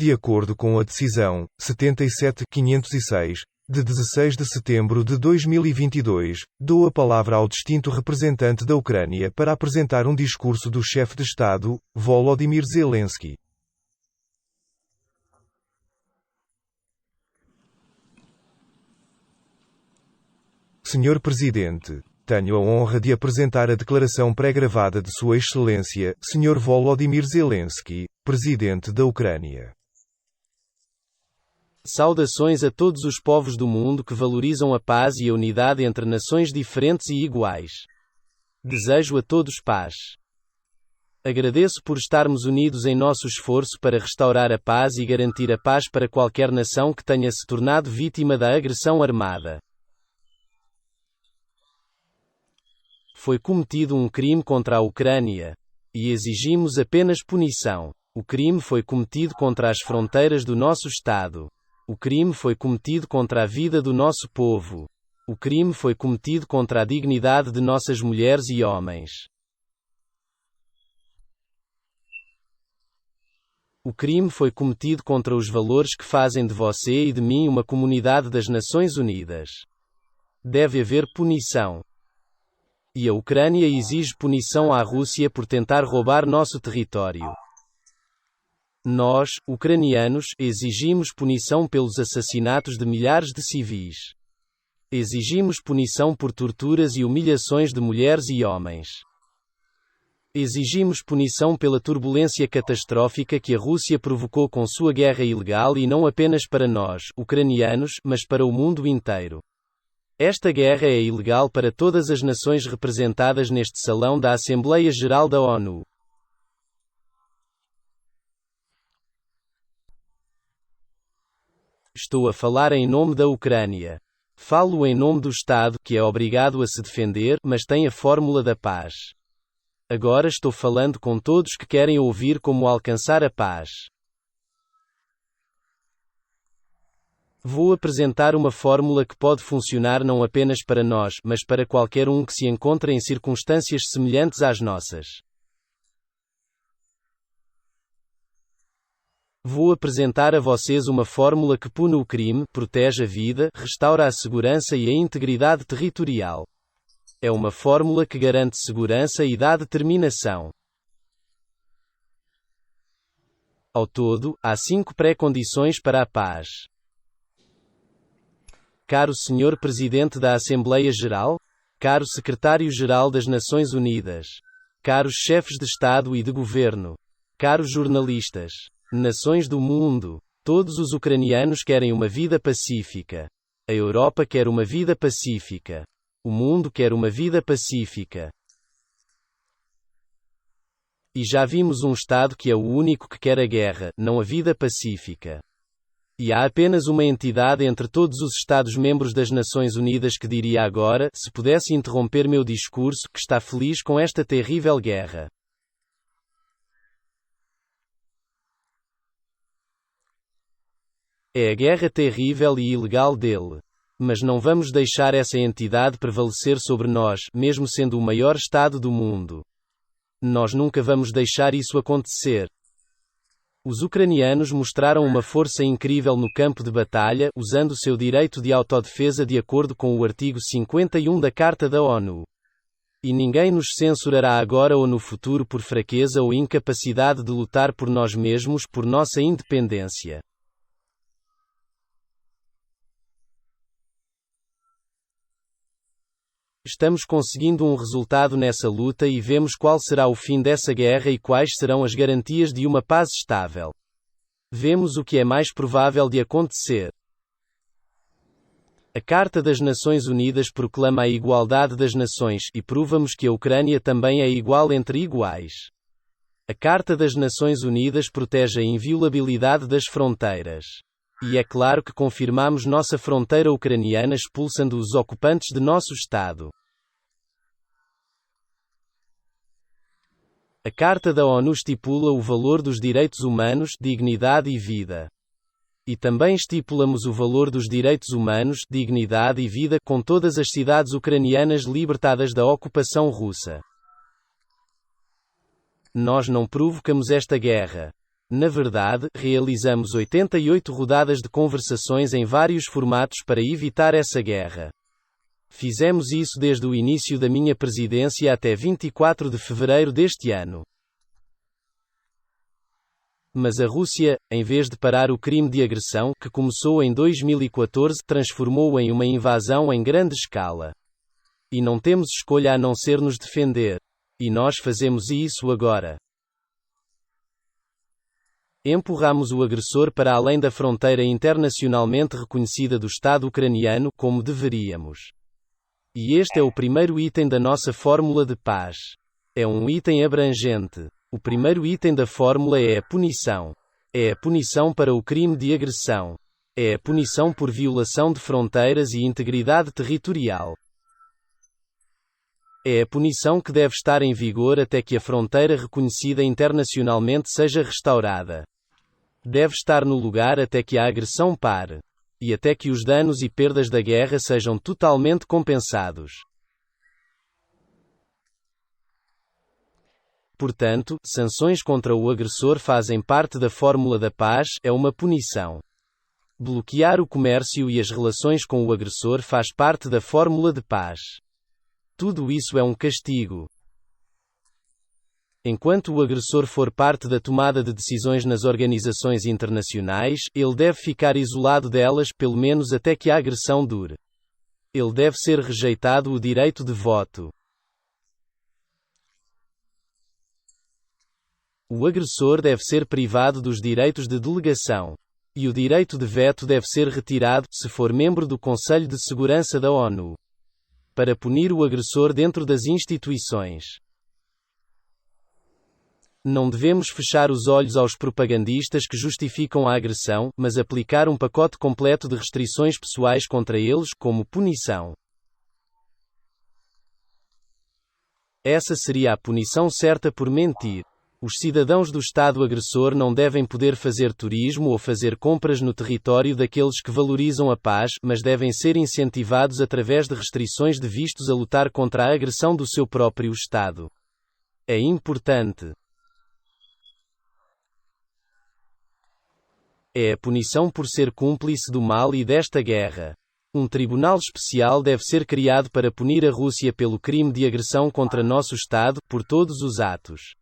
de acordo com a decisão 77-506, de 16 de setembro de 2022, dou a palavra ao distinto representante da Ucrânia para apresentar um discurso do chefe de Estado, Volodymyr Zelensky. Senhor Presidente, tenho a honra de apresentar a declaração pré-gravada de Sua Excelência, Sr. Volodymyr Zelensky, Presidente da Ucrânia. Saudações a todos os povos do mundo que valorizam a paz e a unidade entre nações diferentes e iguais. Desejo a todos paz. Agradeço por estarmos unidos em nosso esforço para restaurar a paz e garantir a paz para qualquer nação que tenha se tornado vítima da agressão armada. Foi cometido um crime contra a Ucrânia. E exigimos apenas punição. O crime foi cometido contra as fronteiras do nosso Estado. O crime foi cometido contra a vida do nosso povo. O crime foi cometido contra a dignidade de nossas mulheres e homens. O crime foi cometido contra os valores que fazem de você e de mim uma comunidade das Nações Unidas. Deve haver punição. E a Ucrânia exige punição à Rússia por tentar roubar nosso território. Nós, ucranianos, exigimos punição pelos assassinatos de milhares de civis. Exigimos punição por torturas e humilhações de mulheres e homens. Exigimos punição pela turbulência catastrófica que a Rússia provocou com sua guerra ilegal e não apenas para nós, ucranianos, mas para o mundo inteiro. Esta guerra é ilegal para todas as nações representadas neste salão da Assembleia Geral da ONU. Estou a falar em nome da Ucrânia. Falo em nome do Estado, que é obrigado a se defender, mas tem a fórmula da paz. Agora estou falando com todos que querem ouvir como alcançar a paz. Vou apresentar uma fórmula que pode funcionar não apenas para nós, mas para qualquer um que se encontre em circunstâncias semelhantes às nossas. Vou apresentar a vocês uma fórmula que pune o crime, protege a vida, restaura a segurança e a integridade territorial. É uma fórmula que garante segurança e dá determinação. Ao todo, há 5 pré-condições para a paz. Caro Sr. Presidente da Assembleia Geral, caro Secretário-Geral das Nações Unidas, caros chefes de Estado e de Governo, caros jornalistas, nações do mundo, todos os ucranianos querem uma vida pacífica. A Europa quer uma vida pacífica. O mundo quer uma vida pacífica. E já vimos um Estado que é o único que quer a guerra, não a vida pacífica. E há apenas uma entidade entre todos os Estados-membros das Nações Unidas que diria agora, se pudesse interromper meu discurso, que está feliz com esta terrível guerra. É a guerra terrível e ilegal dele. Mas não vamos deixar essa entidade prevalecer sobre nós, mesmo sendo o maior Estado do mundo. Nós nunca vamos deixar isso acontecer. Os ucranianos mostraram uma força incrível no campo de batalha, usando seu direito de autodefesa de acordo com o artigo 51 da Carta da ONU. E ninguém nos censurará agora ou no futuro por fraqueza ou incapacidade de lutar por nós mesmos, por nossa independência. Estamos conseguindo um resultado nessa luta e vemos qual será o fim dessa guerra e quais serão as garantias de uma paz estável. Vemos o que é mais provável de acontecer. A Carta das Nações Unidas proclama a igualdade das nações, e provamos que a Ucrânia também é igual entre iguais. A Carta das Nações Unidas protege a inviolabilidade das fronteiras. E é claro que confirmamos nossa fronteira ucraniana expulsando os ocupantes de nosso Estado. A Carta da ONU estipula o valor dos direitos humanos, dignidade e vida. E também estipulamos o valor dos direitos humanos, dignidade e vida, com todas as cidades ucranianas libertadas da ocupação russa. Nós não provocamos esta guerra. Na verdade, realizamos 88 rodadas de conversações em vários formatos para evitar essa guerra. Fizemos isso desde o início da minha presidência até 24 de fevereiro deste ano. Mas a Rússia, em vez de parar o crime de agressão, que começou em 2014, transformou-o em uma invasão em grande escala. E não temos escolha a não ser nos defender. E nós fazemos isso agora. Empurramos o agressor para além da fronteira internacionalmente reconhecida do Estado ucraniano, como deveríamos. E este é o primeiro item da nossa fórmula de paz. É um item abrangente. O primeiro item da fórmula é a punição. É a punição para o crime de agressão. É a punição por violação de fronteiras e integridade territorial. É a punição que deve estar em vigor até que a fronteira reconhecida internacionalmente seja restaurada. Deve estar no lugar até que a agressão pare. E até que os danos e perdas da guerra sejam totalmente compensados. Portanto, sanções contra o agressor fazem parte da fórmula da paz, é uma punição. Bloquear o comércio e as relações com o agressor faz parte da fórmula de paz. Tudo isso é um castigo. Enquanto o agressor for parte da tomada de decisões nas organizações internacionais, ele deve ficar isolado delas, pelo menos até que a agressão dure. Ele deve ser rejeitado o direito de voto. O agressor deve ser privado dos direitos de delegação. E o direito de veto deve ser retirado, se for membro do Conselho de Segurança da ONU. Para punir o agressor dentro das instituições. Não devemos fechar os olhos aos propagandistas que justificam a agressão, mas aplicar um pacote completo de restrições pessoais contra eles, como punição. Essa seria a punição certa por mentir. Os cidadãos do Estado agressor não devem poder fazer turismo ou fazer compras no território daqueles que valorizam a paz, mas devem ser incentivados através de restrições de vistos a lutar contra a agressão do seu próprio Estado. É importante. É a punição por ser cúmplice do mal e desta guerra. Um tribunal especial deve ser criado para punir a Rússia pelo crime de agressão contra nosso Estado, por todos os atos.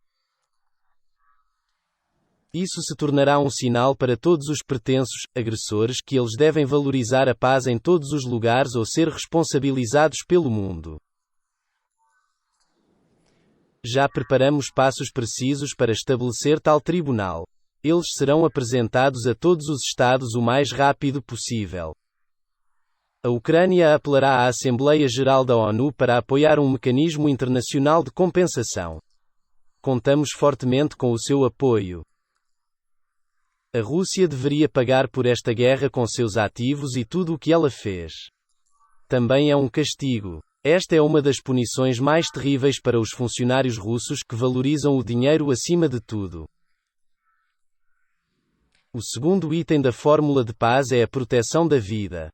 Isso se tornará um sinal para todos os pretensos agressores que eles devem valorizar a paz em todos os lugares ou ser responsabilizados pelo mundo. Já preparamos passos precisos para estabelecer tal tribunal. Eles serão apresentados a todos os Estados o mais rápido possível. A Ucrânia apelará à Assembleia Geral da ONU para apoiar um mecanismo internacional de compensação. Contamos fortemente com o seu apoio. A Rússia deveria pagar por esta guerra com seus ativos e tudo o que ela fez. Também é um castigo. Esta é uma das punições mais terríveis para os funcionários russos que valorizam o dinheiro acima de tudo. O segundo item da fórmula de paz é a proteção da vida.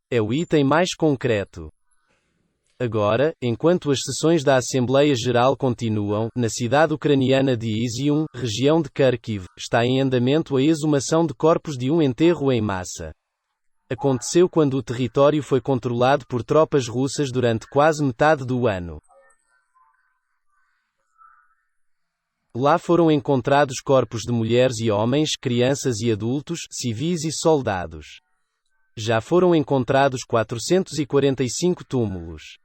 É o item mais concreto. Agora, enquanto as sessões da Assembleia Geral continuam, na cidade ucraniana de Izium, região de Kharkiv, está em andamento a exumação de corpos de um enterro em massa. Aconteceu quando o território foi controlado por tropas russas durante quase metade do ano. Lá foram encontrados corpos de mulheres e homens, crianças e adultos, civis e soldados. Já foram encontrados 445 túmulos.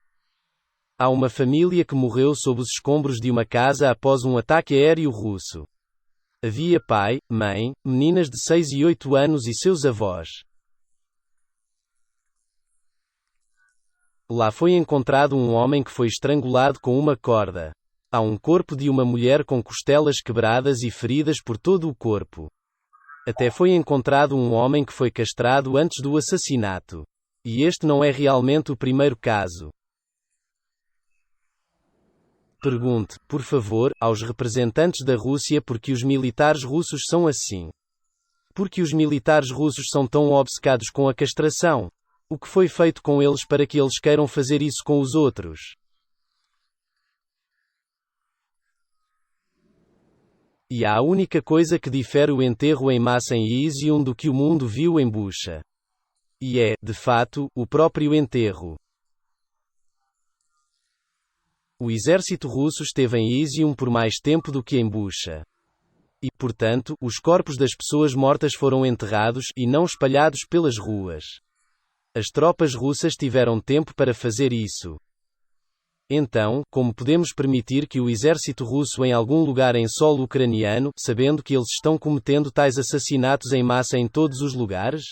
Há uma família que morreu sob os escombros de uma casa após um ataque aéreo russo. Havia pai, mãe, meninas de 6 e 8 anos e seus avós. Lá foi encontrado um homem que foi estrangulado com uma corda. Há um corpo de uma mulher com costelas quebradas e feridas por todo o corpo. Até foi encontrado um homem que foi castrado antes do assassinato. E este não é realmente o primeiro caso. Pergunte, por favor, aos representantes da Rússia por que os militares russos são assim. Por que os militares russos são tão obcecados com a castração? O que foi feito com eles para que eles queiram fazer isso com os outros? E há a única coisa que difere o enterro em massa em Izium do que o mundo viu em Bucha. E é, de fato, o próprio enterro. O exército russo esteve em Izium por mais tempo do que em Bucha. E, portanto, os corpos das pessoas mortas foram enterrados, e não espalhados pelas ruas. As tropas russas tiveram tempo para fazer isso. Então, como podemos permitir que o exército russo em algum lugar em solo ucraniano, sabendo que eles estão cometendo tais assassinatos em massa em todos os lugares?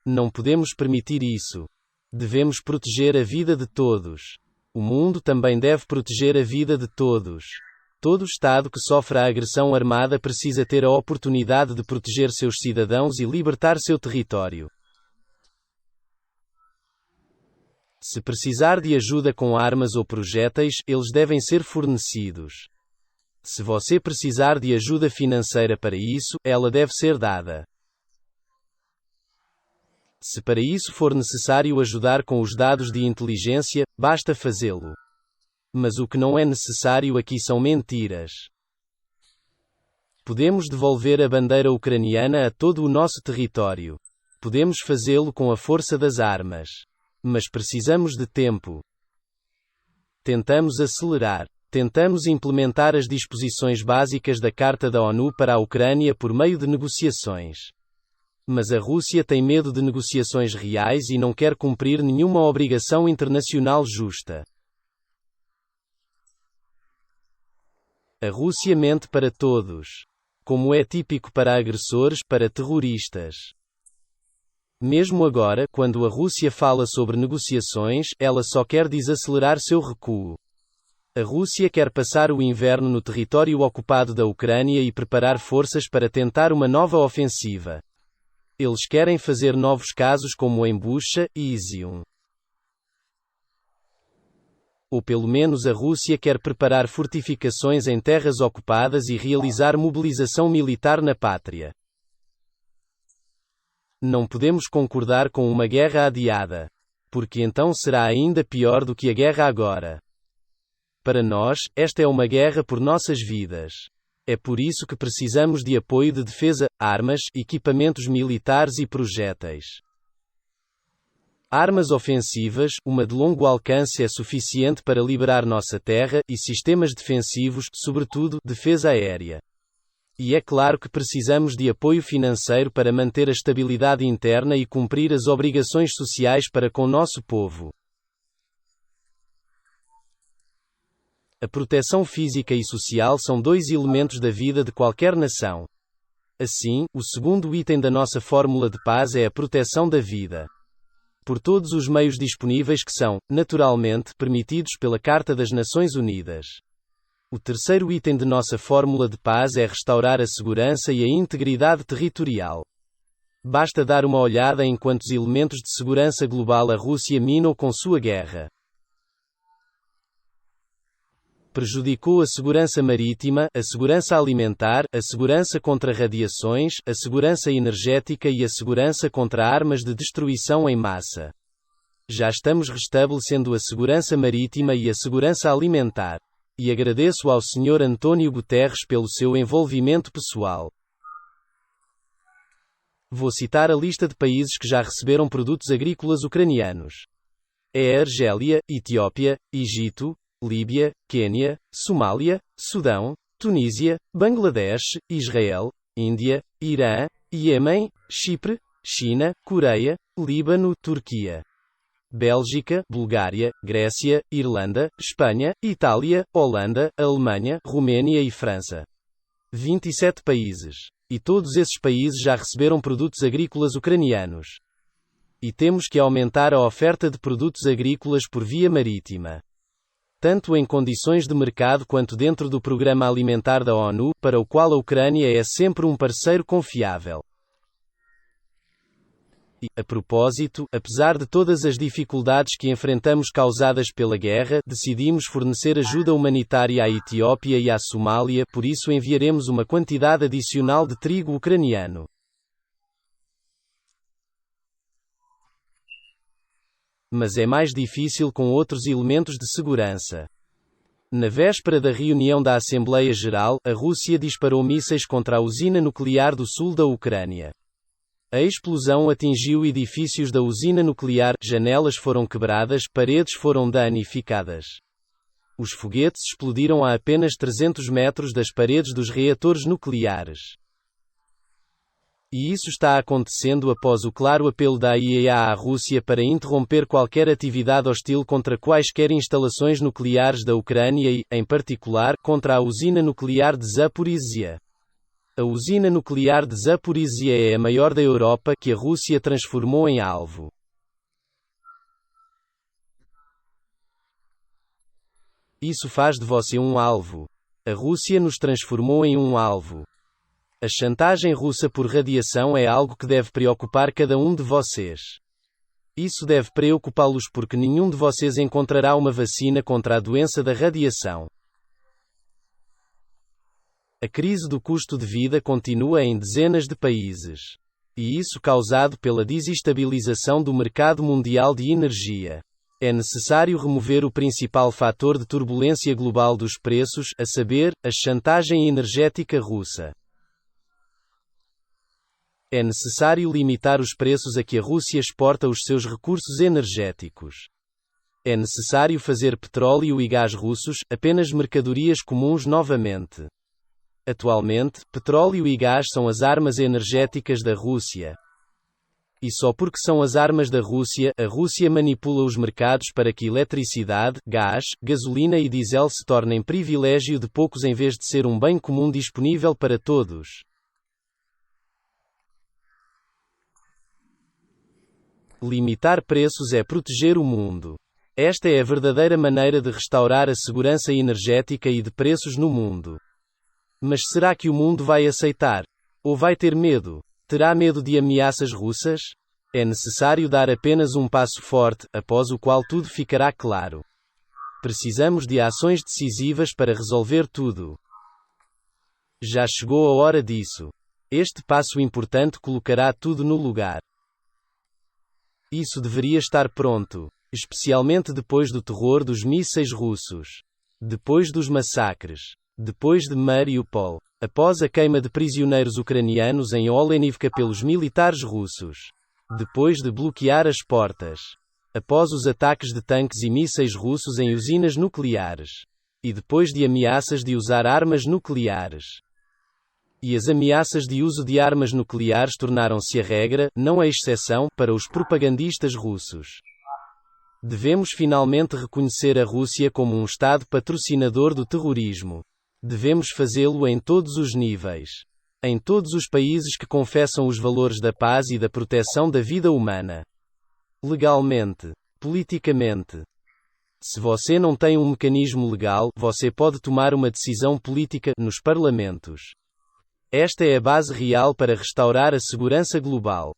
Não podemos permitir isso. Devemos proteger a vida de todos. O mundo também deve proteger a vida de todos. Todo Estado que sofre a agressão armada precisa ter a oportunidade de proteger seus cidadãos e libertar seu território. Se precisar de ajuda com armas ou projéteis, eles devem ser fornecidos. Se você precisar de ajuda financeira para isso, ela deve ser dada. Se para isso for necessário ajudar com os dados de inteligência, basta fazê-lo. Mas o que não é necessário aqui são mentiras. Podemos devolver a bandeira ucraniana a todo o nosso território. Podemos fazê-lo com a força das armas. Mas precisamos de tempo. Tentamos acelerar. Tentamos implementar as disposições básicas da Carta da ONU para a Ucrânia por meio de negociações. Mas a Rússia tem medo de negociações reais e não quer cumprir nenhuma obrigação internacional justa. A Rússia mente para todos. Como é típico para agressores, para terroristas. Mesmo agora, quando a Rússia fala sobre negociações, ela só quer desacelerar seu recuo. A Rússia quer passar o inverno no território ocupado da Ucrânia e preparar forças para tentar uma nova ofensiva. Eles querem fazer novos casos como em Bucha e Izium. Ou pelo menos a Rússia quer preparar fortificações em terras ocupadas e realizar mobilização militar na pátria. Não podemos concordar com uma guerra adiada. Porque então será ainda pior do que a guerra agora. Para nós, esta é uma guerra por nossas vidas. É por isso que precisamos de apoio de defesa, armas, equipamentos militares e projéteis. Armas ofensivas, uma de longo alcance é suficiente para liberar nossa terra, e sistemas defensivos, sobretudo, defesa aérea. E é claro que precisamos de apoio financeiro para manter a estabilidade interna e cumprir as obrigações sociais para com nosso povo. A proteção física e social são dois elementos da vida de qualquer nação. Assim, o segundo item da nossa fórmula de paz é a proteção da vida. Por todos os meios disponíveis que são, naturalmente, permitidos pela Carta das Nações Unidas. O terceiro item de nossa fórmula de paz é restaurar a segurança e a integridade territorial. Basta dar uma olhada em quantos elementos de segurança global a Rússia minou com sua guerra. Prejudicou a segurança marítima, a segurança alimentar, a segurança contra radiações, a segurança energética e a segurança contra armas de destruição em massa. Já estamos restabelecendo a segurança marítima e a segurança alimentar. E agradeço ao Sr. António Guterres pelo seu envolvimento pessoal. Vou citar a lista de países que já receberam produtos agrícolas ucranianos. É a Argélia, Etiópia, Egito, Líbia, Quênia, Somália, Sudão, Tunísia, Bangladesh, Israel, Índia, Irã, Iêmen, Chipre, China, Coreia, Líbano, Turquia. Bélgica, Bulgária, Grécia, Irlanda, Espanha, Itália, Holanda, Alemanha, Romênia e França. 27 países. E todos esses países já receberam produtos agrícolas ucranianos. E temos que aumentar a oferta de produtos agrícolas por via marítima. Tanto em condições de mercado quanto dentro do Programa Alimentar da ONU, para o qual a Ucrânia é sempre um parceiro confiável. E, a propósito, apesar de todas as dificuldades que enfrentamos causadas pela guerra, decidimos fornecer ajuda humanitária à Etiópia e à Somália, por isso enviaremos uma quantidade adicional de trigo ucraniano. Mas é mais difícil com outros elementos de segurança. Na véspera da reunião da Assembleia Geral, a Rússia disparou mísseis contra a usina nuclear do sul da Ucrânia. A explosão atingiu edifícios da usina nuclear, janelas foram quebradas, paredes foram danificadas. Os foguetes explodiram a apenas 300 metros das paredes dos reatores nucleares. E isso está acontecendo após o claro apelo da IAEA à Rússia para interromper qualquer atividade hostil contra quaisquer instalações nucleares da Ucrânia e, em particular, contra a usina nuclear de Zaporizhia. A usina nuclear de Zaporizhia é a maior da Europa que a Rússia transformou em alvo. Isso faz de você um alvo. A Rússia nos transformou em um alvo. A chantagem russa por radiação é algo que deve preocupar cada um de vocês. Isso deve preocupá-los porque nenhum de vocês encontrará uma vacina contra a doença da radiação. A crise do custo de vida continua em dezenas de países. E isso causado pela desestabilização do mercado mundial de energia. É necessário remover o principal fator de turbulência global dos preços, a saber, a chantagem energética russa. É necessário limitar os preços a que a Rússia exporta os seus recursos energéticos. É necessário fazer petróleo e gás russos apenas mercadorias comuns novamente. Atualmente, petróleo e gás são as armas energéticas da Rússia. E só porque são as armas da Rússia, a Rússia manipula os mercados para que eletricidade, gás, gasolina e diesel se tornem privilégio de poucos em vez de ser um bem comum disponível para todos. Limitar preços é proteger o mundo. Esta é a verdadeira maneira de restaurar a segurança energética e de preços no mundo. Mas será que o mundo vai aceitar? Ou vai ter medo? Terá medo de ameaças russas? É necessário dar apenas um passo forte, após o qual tudo ficará claro. Precisamos de ações decisivas para resolver tudo. Já chegou a hora disso. Este passo importante colocará tudo no lugar. Isso deveria estar pronto, especialmente depois do terror dos mísseis russos. Depois dos massacres. Depois de Mariupol. Após a queima de prisioneiros ucranianos em Olenivka pelos militares russos. Depois de bloquear as portas. Após os ataques de tanques e mísseis russos em usinas nucleares. E depois de ameaças de usar armas nucleares. E as ameaças de uso de armas nucleares tornaram-se a regra, não a exceção, para os propagandistas russos. Devemos finalmente reconhecer a Rússia como um Estado patrocinador do terrorismo. Devemos fazê-lo em todos os níveis. Em todos os países que confessam os valores da paz e da proteção da vida humana. Legalmente. Politicamente. Se você não tem um mecanismo legal, você pode tomar uma decisão política nos parlamentos. Esta é a base real para restaurar a segurança global.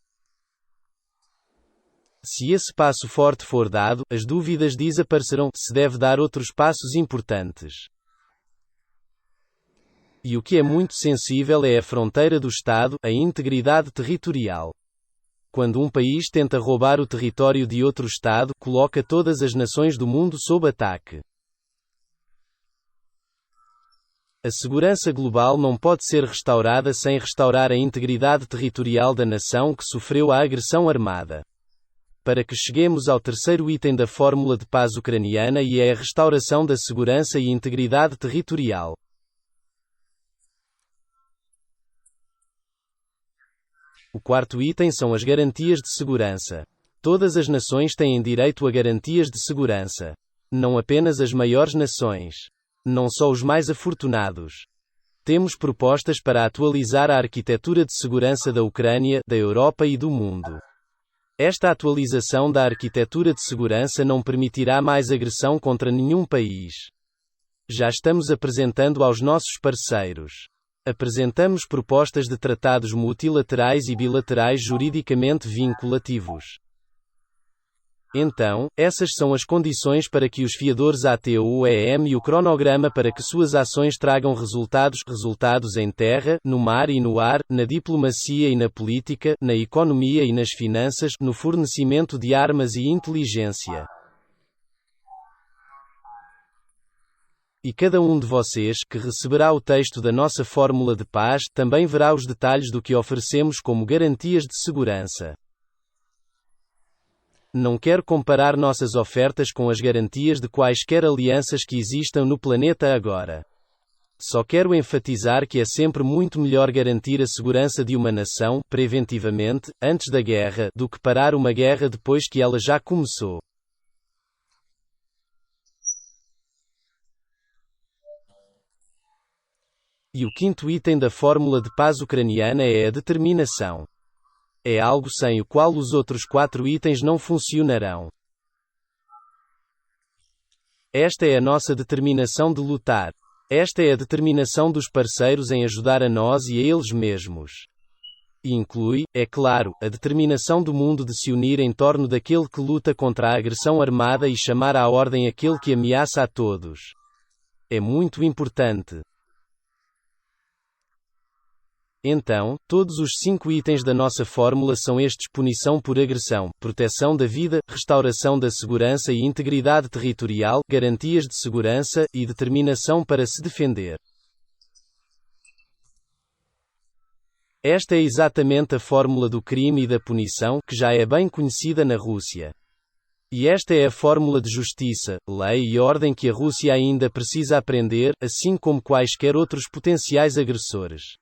Se esse passo forte for dado, as dúvidas desaparecerão, se deve dar outros passos importantes. E o que é muito sensível é a fronteira do Estado, a integridade territorial. Quando um país tenta roubar o território de outro Estado, coloca todas as nações do mundo sob ataque. A segurança global não pode ser restaurada sem restaurar a integridade territorial da nação que sofreu a agressão armada. Para que cheguemos ao terceiro item da fórmula de paz ucraniana e é a restauração da segurança e integridade territorial. O quarto item são as garantias de segurança. Todas as nações têm direito a garantias de segurança. Não apenas as maiores nações. Não só os mais afortunados. Temos propostas para atualizar a arquitetura de segurança da Ucrânia, da Europa e do mundo. Esta atualização da arquitetura de segurança não permitirá mais agressão contra nenhum país. Já estamos apresentando aos nossos parceiros. Apresentamos propostas de tratados multilaterais e bilaterais juridicamente vinculativos. Então, essas são as condições para que os fiadores ATOEM e o cronograma para que suas ações tragam resultados em terra, no mar e no ar, na diplomacia e na política, na economia e nas finanças, no fornecimento de armas e inteligência. E cada um de vocês, que receberá o texto da nossa fórmula de paz, também verá os detalhes do que oferecemos como garantias de segurança. Não quero comparar nossas ofertas com as garantias de quaisquer alianças que existam no planeta agora. Só quero enfatizar que é sempre muito melhor garantir a segurança de uma nação, preventivamente, antes da guerra, do que parar uma guerra depois que ela já começou. E o quinto item da fórmula de paz ucraniana é a determinação. É algo sem o qual os outros 4 itens não funcionarão. Esta é a nossa determinação de lutar. Esta é a determinação dos parceiros em ajudar a nós e a eles mesmos. E inclui, é claro, a determinação do mundo de se unir em torno daquele que luta contra a agressão armada e chamar à ordem aquele que ameaça a todos. É muito importante. Então, todos os 5 itens da nossa fórmula são estes: punição por agressão, proteção da vida, restauração da segurança e integridade territorial, garantias de segurança, e determinação para se defender. Esta é exatamente a fórmula do crime e da punição, que já é bem conhecida na Rússia. E esta é a fórmula de justiça, lei e ordem que a Rússia ainda precisa aprender, assim como quaisquer outros potenciais agressores.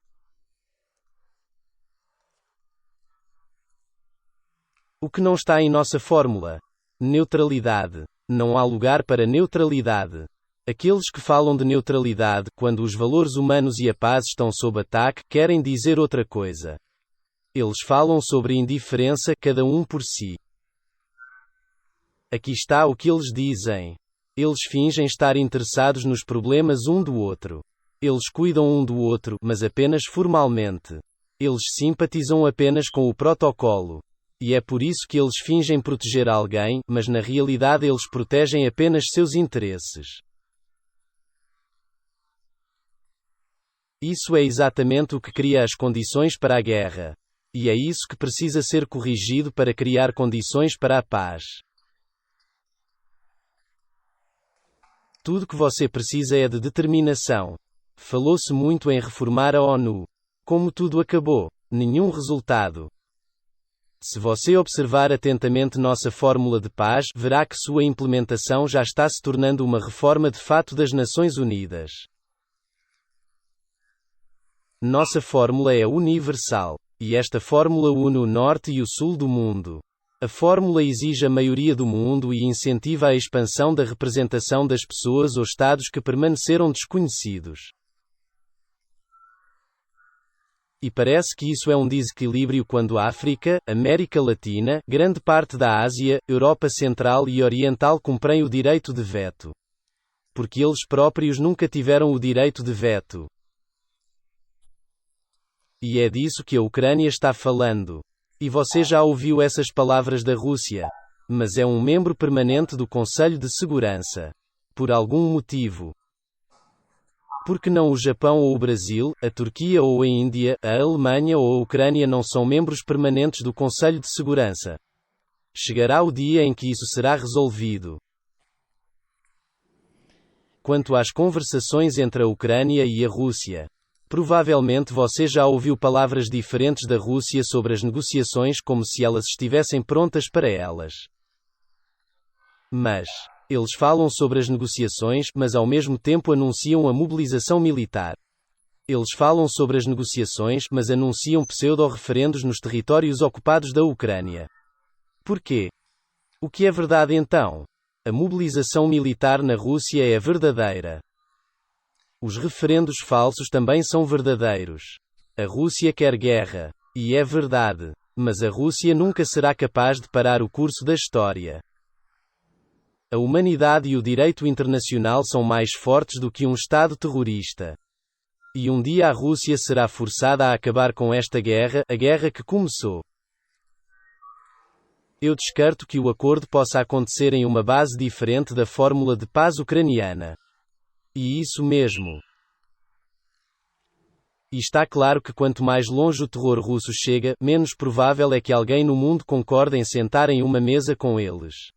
O que não está em nossa fórmula? Neutralidade. Não há lugar para neutralidade. Aqueles que falam de neutralidade, quando os valores humanos e a paz estão sob ataque, querem dizer outra coisa. Eles falam sobre indiferença, cada um por si. Aqui está o que eles dizem. Eles fingem estar interessados nos problemas um do outro. Eles cuidam um do outro, mas apenas formalmente. Eles simpatizam apenas com o protocolo. E é por isso que eles fingem proteger alguém, mas na realidade eles protegem apenas seus interesses. Isso é exatamente o que cria as condições para a guerra. E é isso que precisa ser corrigido para criar condições para a paz. Tudo que você precisa é de determinação. Falou-se muito em reformar a ONU. Como tudo acabou? Nenhum resultado. Se você observar atentamente nossa fórmula de paz, verá que sua implementação já está se tornando uma reforma de fato das Nações Unidas. Nossa fórmula é universal. E esta fórmula une o norte e o sul do mundo. A fórmula exige a maioria do mundo e incentiva a expansão da representação das pessoas ou estados que permaneceram desconhecidos. E parece que isso é um desequilíbrio quando a África, América Latina, grande parte da Ásia, Europa Central e Oriental cumprem o direito de veto. Porque eles próprios nunca tiveram o direito de veto. E é disso que a Ucrânia está falando. E você já ouviu essas palavras da Rússia. Mas é um membro permanente do Conselho de Segurança. Por algum motivo. Porque não o Japão ou o Brasil, a Turquia ou a Índia, a Alemanha ou a Ucrânia não são membros permanentes do Conselho de Segurança? Chegará o dia em que isso será resolvido. Quanto às conversações entre a Ucrânia e a Rússia, provavelmente você já ouviu palavras diferentes da Rússia sobre as negociações como se elas estivessem prontas para elas. Mas eles falam sobre as negociações, mas ao mesmo tempo anunciam a mobilização militar. Eles falam sobre as negociações, mas anunciam pseudo-referendos nos territórios ocupados da Ucrânia. Por quê? O que é verdade então? A mobilização militar na Rússia é verdadeira. Os referendos falsos também são verdadeiros. A Rússia quer guerra. E é verdade. Mas a Rússia nunca será capaz de parar o curso da história. A humanidade e o direito internacional são mais fortes do que um Estado terrorista. E um dia a Rússia será forçada a acabar com esta guerra, a guerra que começou. Eu descarto que o acordo possa acontecer em uma base diferente da fórmula de paz ucraniana. E isso mesmo. E está claro que quanto mais longe o terror russo chega, menos provável é que alguém no mundo concorde em sentar em uma mesa com eles.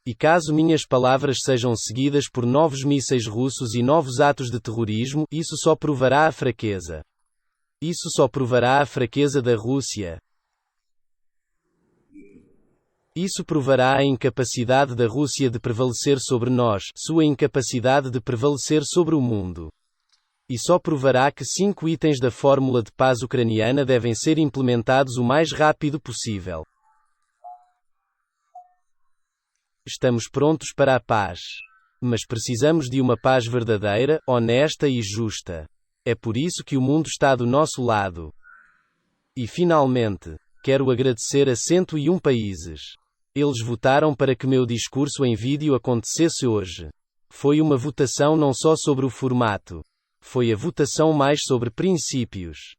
E caso minhas palavras sejam seguidas por novos mísseis russos e novos atos de terrorismo, isso só provará a fraqueza. Isso só provará a fraqueza da Rússia. Isso provará a incapacidade da Rússia de prevalecer sobre nós, sua incapacidade de prevalecer sobre o mundo. E só provará que 5 itens da fórmula de paz ucraniana devem ser implementados o mais rápido possível. Estamos prontos para a paz. Mas precisamos de uma paz verdadeira, honesta e justa. É por isso que o mundo está do nosso lado. E finalmente, quero agradecer a 101 países. Eles votaram para que meu discurso em vídeo acontecesse hoje. Foi uma votação não só sobre o formato. Foi a votação mais sobre princípios.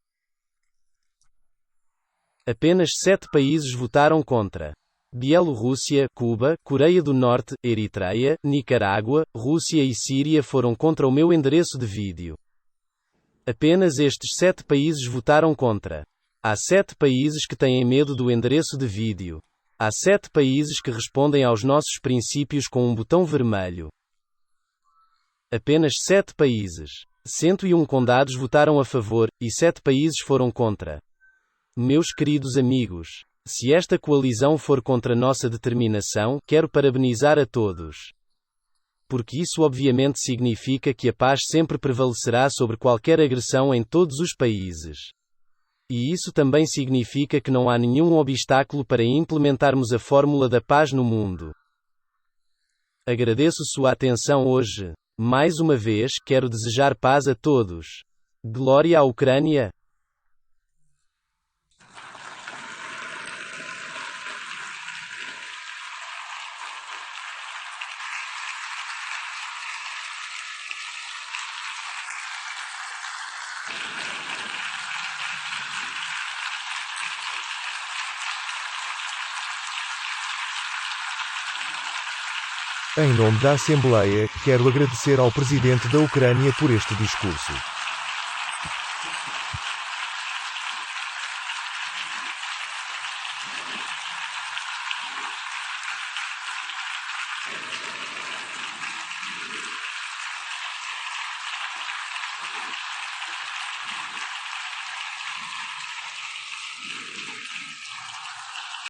Apenas 7 países votaram contra. Bielorrússia, Cuba, Coreia do Norte, Eritreia, Nicarágua, Rússia e Síria foram contra o meu endereço de vídeo. Apenas estes 7 países votaram contra. Há 7 países que têm medo do endereço de vídeo. Há 7 países que respondem aos nossos princípios com um botão vermelho. Apenas 7 países. 101 condados votaram a favor, e 7 países foram contra. Meus queridos amigos, se esta coalizão for contra nossa determinação, quero parabenizar a todos. Porque isso obviamente significa que a paz sempre prevalecerá sobre qualquer agressão em todos os países. E isso também significa que não há nenhum obstáculo para implementarmos a fórmula da paz no mundo. Agradeço sua atenção hoje. Mais uma vez, quero desejar paz a todos. Glória à Ucrânia! Em nome da Assembleia, quero agradecer ao presidente da Ucrânia por este discurso.